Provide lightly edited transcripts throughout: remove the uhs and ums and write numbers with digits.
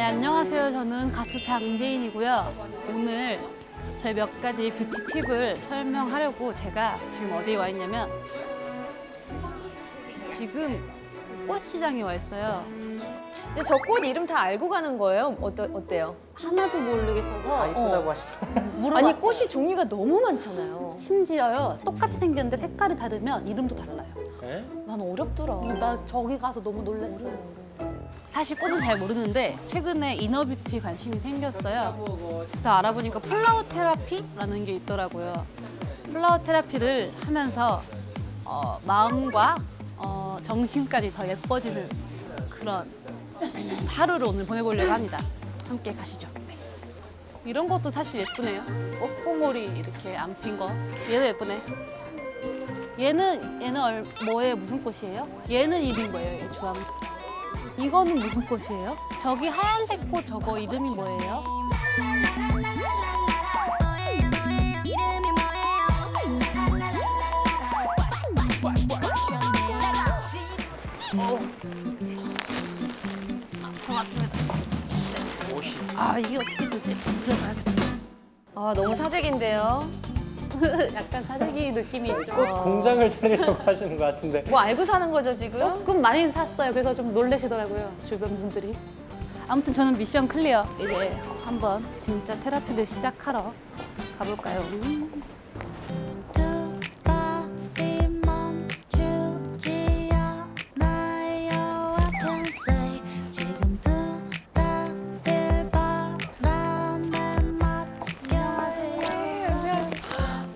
안녕하세요. 저는 가수 장재인이고요. 오늘 저희 몇 가지 뷰티 팁을 설명하려고 제가 지금 어디에 와 있냐면 지금 꽃시장에 와 있어요. 근데 저 꽃 이름 다 알고 가는 거예요? 어때요? 하나도 모르겠어서 이쁘다고 하시죠. 물어봤어요. 아니 꽃이 종류가 너무 많잖아요. 심지어요. 똑같이 생겼는데 색깔이 다르면 이름도 달라요. 네? 난 어렵더라. 나 저기 가서 너무 놀랐어요. 사실 꽃은 잘 모르는데 최근에 이너뷰티에 관심이 생겼어요. 그래서 알아보니까 플라워 테라피라는 게 있더라고요. 플라워 테라피를 하면서 마음과 정신까지 더 예뻐지는 그런 하루를 오늘 보내보려고 합니다. 함께 가시죠. 네. 이런 것도 사실 예쁘네요. 꽃봉오리 이렇게 안 핀 거. 얘도 예쁘네. 얘는 뭐예요? 무슨 꽃이에요? 얘는 이름이 뭐예요? 얘 주황색. 이거는 무슨 꽃이에요? 저기 하얀색 꽃 저거 이름이 뭐예요? 고맙습니다. 아 이게 어떻게 되지? 들어가야겠다. 아 너무 사재기인데요. 약간 사재기 느낌이 있죠. 공장을 차리려고 하시는 것 같은데. 뭐 알고 사는 거죠 지금? 조금 많이 샀어요. 그래서 좀 놀라시더라고요. 주변 분들이. 아무튼 저는 미션 클리어. 이제 한번 진짜 테라피를 시작하러 가볼까요?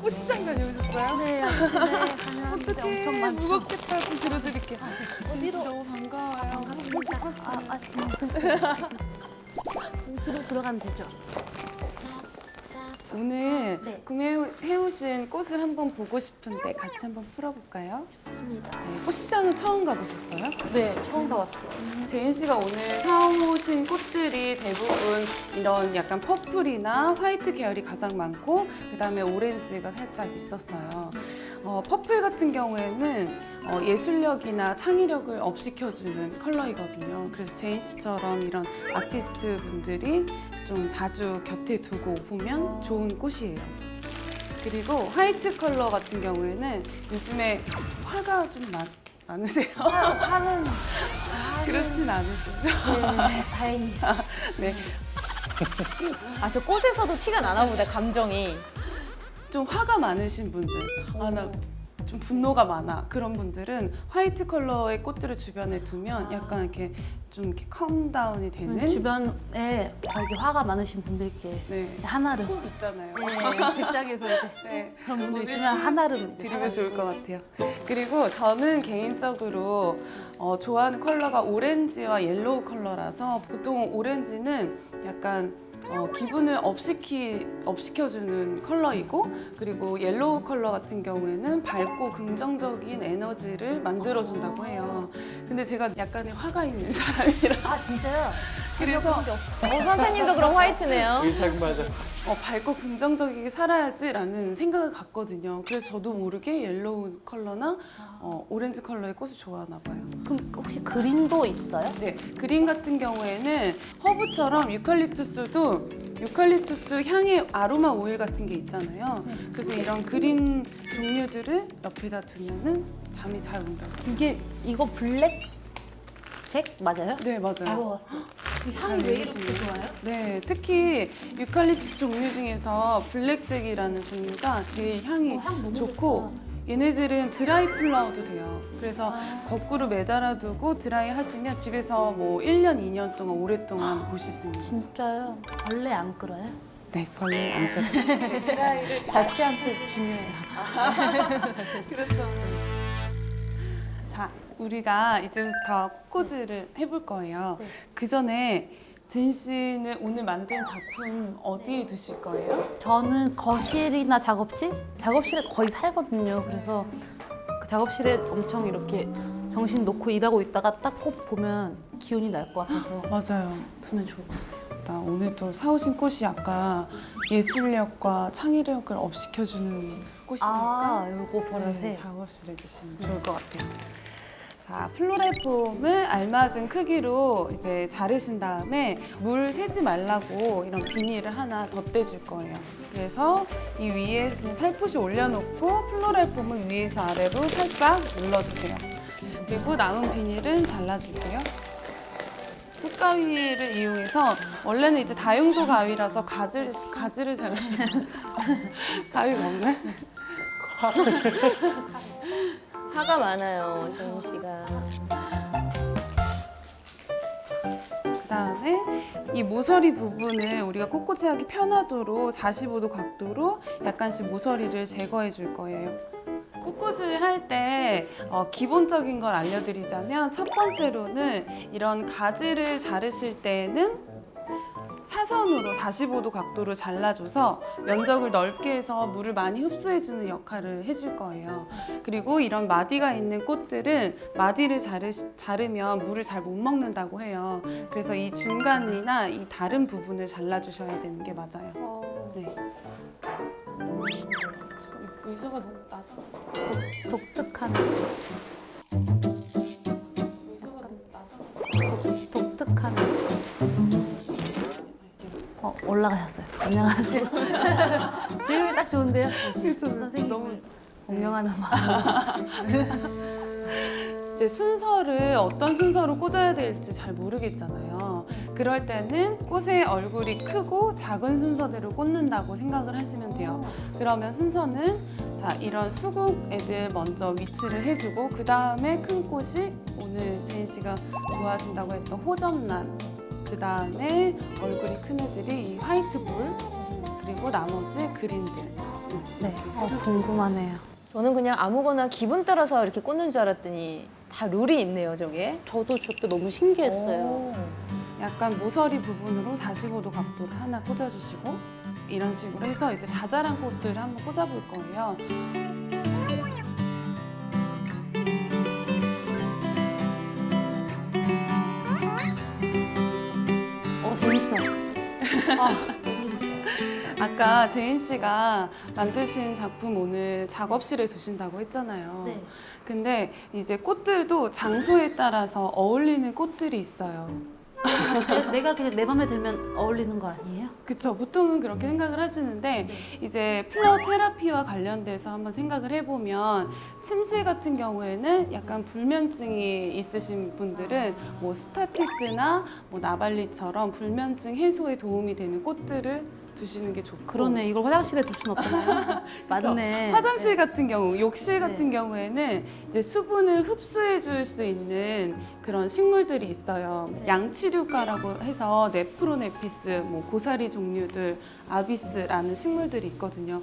꽃시장 다녀오셨어요? 네, 아침에 다녀왔는데 엄청 많죠. 무겁겠다. 좀 들어드릴게요. 어디로? 너무 반가워요. 들어가면 되죠. 오늘 네. 구매해오신 꽃을 한번 보고 싶은데 같이 한번 풀어볼까요? 좋습니다. 네, 꽃시장은 처음 가보셨어요? 네, 처음 가봤어요. 제인 씨가 오늘 사오신 꽃들이 대부분 이런 약간 퍼플이나 화이트 계열이 가장 많고 그다음에 오렌지가 살짝 있었어요. 퍼플 같은 경우에는 예술력이나 창의력을 업시켜주는 컬러이거든요. 그래서 제인 씨처럼 이런 아티스트 분들이 좀 자주 곁에 두고 보면 좋은 꽃이에요. 그리고 화이트 컬러 같은 경우에는 요즘에 화가 좀 많으세요? 화는 그렇진 않으시죠? 네, 다행이다. 네. 아 저 꽃에서도 티가 나나 보다 감정이. 좀 화가 많으신 분들, 나 좀 분노가 많아 그런 분들은 화이트 컬러의 꽃들을 주변에 두면 약간 이렇게 좀 이렇게 컴다운이 되는 주변에 저기 화가 많으신 분들께 네. 하나를 꽃 있잖아요. 네, 직장에서 이제 네. 그런 분들 오늘 있으면 하나를 이제 드리면 좋을 것 같아요. 그리고 저는 개인적으로 좋아하는 컬러가 오렌지와 옐로우 컬러라서 보통 오렌지는 약간 기분을 업시켜주는 컬러이고 그리고 옐로우 컬러 같은 경우에는 밝고 긍정적인 에너지를 만들어준다고 해요. 근데 제가 약간의 화가 있는 사람이라 아 진짜요? 그래서 선생님도 그럼 화이트네요. 의상마저. 밝고 긍정적이게 살아야지라는 생각을 갖거든요. 그래서 저도 모르게 옐로우 컬러나 오렌지 컬러의 꽃을 좋아하나 봐요. 그럼 혹시 그린도 있어요? 네, 그린 같은 경우에는 허브처럼 유칼립투스도 유칼립투스 향의 아로마 오일 같은 게 있잖아요. 그래서 이런 그린 종류들을 옆에다 두면은 잠이 잘 온다고. 이거 블랙 잭 맞아요? 네, 맞아요. 알아봤어요. 잘 향이 왜 이렇게 내리시네요. 좋아요? 네, 특히 유칼립투스 종류 중에서 블랙잭이라는 종류가 제일 향이 향 너무 좋고 얘네들은 드라이 플라워도 돼요. 그래서 거꾸로 매달아두고 드라이 하시면 집에서 뭐 1년, 2년 동안 오랫동안 보실 수 있는 거죠. 진짜요? 벌레 안 끌어요? 네, 벌레 안 끓어요. 드라이를 자취한테 중요해요. 그렇죠. 자, 우리가 이제부터 꽂이를 해볼 거예요. 네. 그 전에 제인 씨는 오늘 만든 작품 어디에 두실 거예요? 저는 거실이나 작업실? 작업실에 거의 살거든요. 그래서 그 작업실에 엄청 이렇게 정신 놓고 일하고 있다가 딱 꽃 보면 기운이 날 것 같아서 맞아요. 두면 좋을 것 같아요. 나 오늘 또 사오신 꽃이 아까 예술력과 창의력을 업시켜주는 꽃이니까 요거 보라색. 작업실에 두시면 좋을 것 같아요. 자, 플로랄 폼을 알맞은 크기로 이제 자르신 다음에 물 새지 말라고 이런 비닐을 하나 덧대줄 거예요. 그래서 이 위에 그냥 살포시 올려놓고 플로랄 폼을 위에서 아래로 살짝 눌러주세요. 그리고 남은 비닐은 잘라줄게요. 흙가위를 이용해서 원래는 이제 다용도 가위라서 가지를 잘라 가위가 없네. 화가 많아요, 재인 씨가. 그다음에 이 모서리 부분을 우리가 꼿꼿이하기 편하도록 45도 각도로 약간씩 모서리를 제거해 줄 거예요. 꽃꽂이를 할 때 기본적인 걸 알려드리자면 첫 번째로는 이런 가지를 자르실 때는 사선으로 45도 각도로 잘라줘서 면적을 넓게 해서 물을 많이 흡수해주는 역할을 해줄 거예요. 그리고 이런 마디가 있는 꽃들은 마디를 자르면 물을 잘 못 먹는다고 해요. 그래서 이 중간이나 이 다른 부분을 잘라주셔야 되는 게 맞아요. 네. 의자가 너무 낮아. 독특한 의자가 너무 낮아. 독특한 올라가셨어요. 안녕하세요. 지금이 딱 좋은데요? 선생님 너무 공경하는 마음. 이제 순서를 어떤 순서로 꽂아야 될지 잘 모르겠잖아요. 그럴 때는 꽃의 얼굴이 크고 작은 순서대로 꽂는다고 생각을 하시면 돼요. 그러면 순서는 자, 이런 수국 애들 먼저 위치를 해주고 그 다음에 큰 꽃이 오늘 재인 씨가 좋아하신다고 했던 호접란, 그 다음에 얼굴이 큰 애들이 이 화이트볼, 그리고 나머지 그린들. 네, 궁금하네요. 저는 그냥 아무거나 기분 따라서 이렇게 꽂는 줄 알았더니 다 룰이 있네요, 저게. 저도 저때 너무 신기했어요. 오. 약간 모서리 부분으로 45도 각도를 하나 꽂아주시고 이런 식으로 해서 이제 자잘한 꽃들을 한번 꽂아볼 거예요. 재밌어. 아까 재인 씨가 만드신 작품 오늘 작업실에 두신다고 했잖아요. 네. 근데 이제 꽃들도 장소에 따라서 어울리는 꽃들이 있어요. 내가 그냥 내 맘에 들면 어울리는 거 아니에요? 그쵸. 보통은 그렇게 생각을 하시는데 이제 플라워 테라피와 관련돼서 한번 생각을 해보면 침실 같은 경우에는 약간 불면증이 있으신 분들은 뭐 스타티스나 뭐 나발리처럼 불면증 해소에 도움이 되는 꽃들을 두시는 게 좋고 그러네. 이걸 화장실에 둘 순 없잖아요. 맞네. 화장실 같은 경우, 욕실 같은 네. 경우에는 이제 수분을 흡수해 줄 수 있는 그런 식물들이 있어요. 네. 양치류과라고 해서 네프로네피스, 뭐 고사리 종류들, 아비스라는 식물들이 있거든요.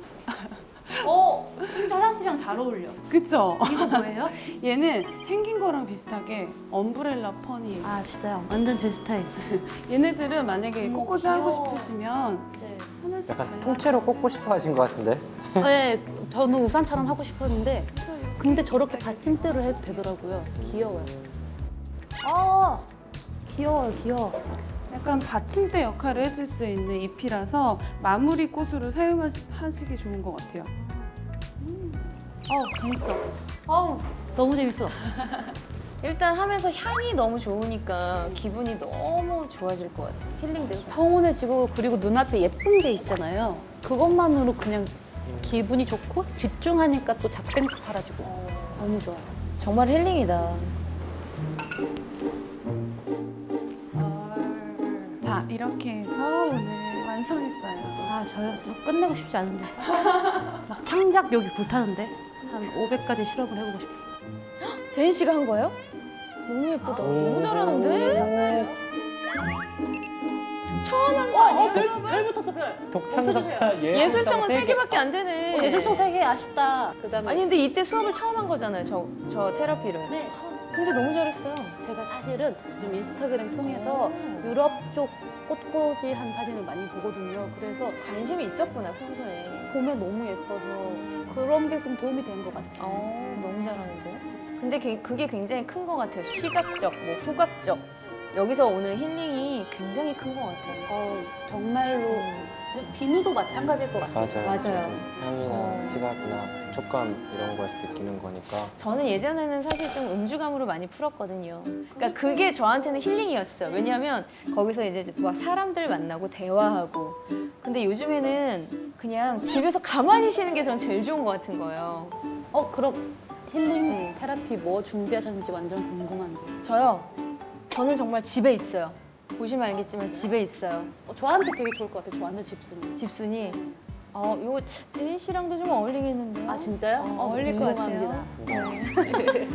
진짜 화장실이랑 잘 어울려. 그쵸? 이거 뭐예요? 얘는 생긴 거랑 비슷하게 엄브렐라 펀이에요. 아 진짜요? 완전 제 스타일. 얘네들은 만약에 꽃꽂이 하고 귀여워. 싶으시면 네. 하나씩 약간 잘라. 통째로 꽂고 싶어 하신 것 같은데. 네, 저는 우산처럼 하고 싶었는데 근데 저렇게 받침대로 해도 되더라고요. 귀여워요. 귀여워요, 귀여워. 약간 받침대 역할을 해줄 수 있는 잎이라서 마무리 꽃으로 사용하시기 좋은 것 같아요. 재밌어. 너무 재밌어. 일단 하면서 향이 너무 좋으니까 기분이 너무 좋아질 것 같아요. 힐링되고. 평온해지고 그리고 눈앞에 예쁜 게 있잖아요. 그것만으로 그냥 기분이 좋고 집중하니까 또 잡생각 사라지고 너무 좋아요. 정말 힐링이다. 자, 이렇게 해서 오늘 완성했어요. 저요? 저 끝내고 싶지 않은데. 막 창작 여기 불타는데 한 500가지 실험을 해보고 싶어요. 재인 씨가 한 거예요? 너무 예쁘다. 너무 잘하는데? 처음 한 거 아니에요? 별 붙었어, 별. 독창작가 예술성은 세 개밖에 안 되네. 예술성 3개 아쉽다. 그다음에 아니 근데 이때 수업을 처음 한 거잖아요. 저 테라피를. 네. 근데 너무 잘했어요. 제가 사실은 요즘 인스타그램 통해서 유럽 쪽 꽃꽂이 한 사진을 많이 보거든요. 그래서 관심이 있었구나 평소에. 보면 너무 예뻐서 그런 게 좀 도움이 된 것 같아요. 너무 잘하는데. 근데 그게 굉장히 큰 것 같아요. 시각적, 뭐 후각적. 여기서 오는 힐링이 굉장히 큰 것 같아요. 정말로 비누도 마찬가지일 것 같아요. 맞아요. 맞아요. 향이나 시각이나 촉감 이런 거에서 느끼는 거니까. 저는 예전에는 사실 좀 음주감으로 많이 풀었거든요. 그러니까 그게 저한테는 힐링이었어요. 왜냐하면 거기서 이제 막 사람들 만나고 대화하고. 근데 요즘에는 그냥 집에서 가만히 쉬는 게 전 제일 좋은 것 같은 거예요. 그럼 힐링 테라피 뭐 준비하셨는지 완전 궁금한데. 저는 정말 집에 있어요. 보시면 알겠지만 집에 있어요. 저한테 되게 좋을 것 같아요. 저 완전 집순이. 집순이. 이거 제인 씨랑도 좀 어울리겠는데요? 아 진짜요? 어울릴 것 같아요. 궁금합니다. 네.